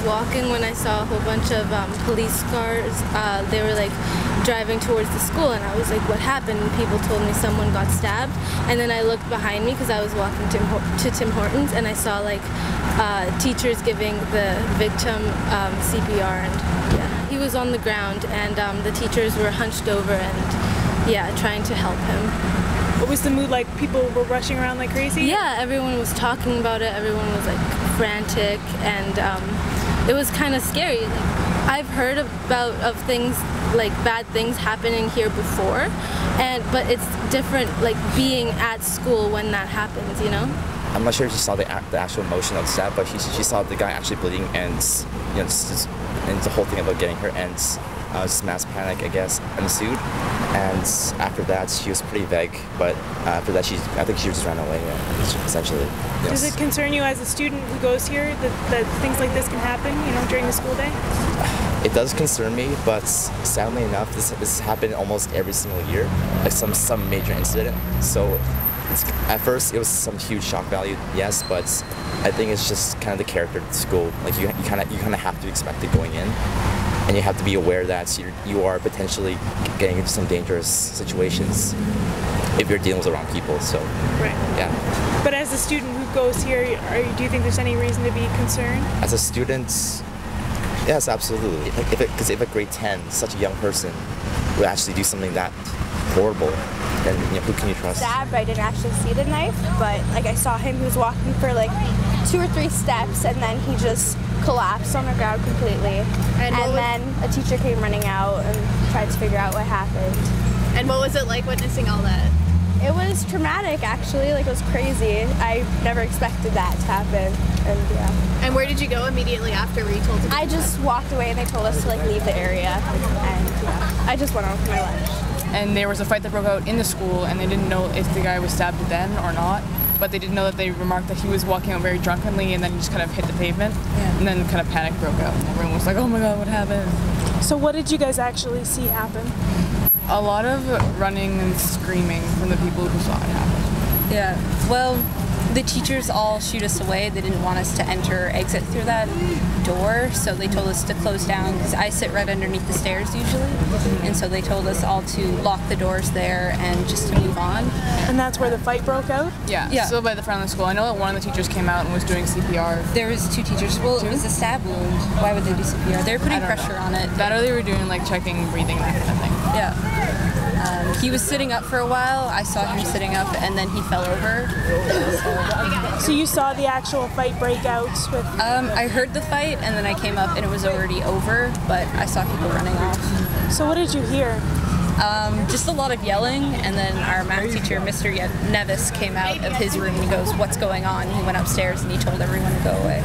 walking when I saw a whole bunch of police cars. They were like driving towards the school, and I was like, what happened? And people told me someone got stabbed. And then I looked behind me because I was walking to Tim Hortons, and I saw like teachers giving the victim CPR, and yeah, he was on the ground, and the teachers were hunched over and yeah, trying to help him. What was the mood like? People were rushing around like crazy? Yeah, everyone was talking about it. Everyone was like frantic, and it was kind of scary. Like, I've heard of things like bad things happening here before, but it's different like being at school when that happens, you know? I'm not sure if she saw the actual motion of the stab, but she saw the guy actually bleeding, and you know, and the whole thing about getting her, and just mass panic, I guess, ensued. And after that, she was pretty vague. But after that, I think she just ran away. Yeah, essentially. Yes. Does it concern you as a student who goes here that things like this can happen, you know, during the school day? It does concern me, but sadly enough, this happened almost every single year, like some major incident. So at first it was some huge shock value, yes, but I think it's just kind of the character of the school. Like you kind of have to expect it going in, and you have to be aware that you are potentially getting into some dangerous situations if you're dealing with the wrong people. So right, yeah. But as a student who goes here, do you think there's any reason to be concerned? As a student, yes, absolutely. Because if a grade 10, such a young person, would actually do something that horrible, then you know, who can you trust? Stabbed, I didn't actually see the knife, but like I saw him. He was walking for like 2 or 3 steps, and then he just collapsed on the ground completely. And then a teacher came running out and tried to figure out what happened. And what was it like witnessing all that? It was traumatic, actually. Like, it was crazy. I never expected that to happen, and yeah. And where did you go immediately after? Were you told to? I just walked away, and they told us to like leave the area, and yeah, I just went on with my lunch. And there was a fight that broke out in the school, and they didn't know if the guy was stabbed then or not, but they did know that they remarked that he was walking out very drunkenly, and then he just kind of hit the pavement, and then kind of panic broke out, and everyone was like, oh my god, what happened? So what did you guys actually see happen? A lot of running and screaming from the people who saw it happen. Yeah, well, the teachers all shoot us away. They didn't want us to enter or exit through that door, so they told us to close down, because I sit right underneath the stairs usually, and so they told us all to lock the doors there and just to move on. And that's where the fight broke out? Yeah, still by the front of the school. I know that one of the teachers came out and was doing CPR. There was 2 teachers. Well, it was a stab wound. Why would they do CPR? They were putting pressure on it. That or they were doing like checking breathing, that kind of thing. Yeah. He was sitting up for a while. I saw him sitting up, and then he fell over. So you saw the actual fight break out with... I heard the fight, and then I came up, and it was already over, but I saw people running off. So what did you hear? Just a lot of yelling, and then our math teacher, Mr. Nevis, came out of his room and goes, "What's going on?" He went upstairs, and he told everyone to go away.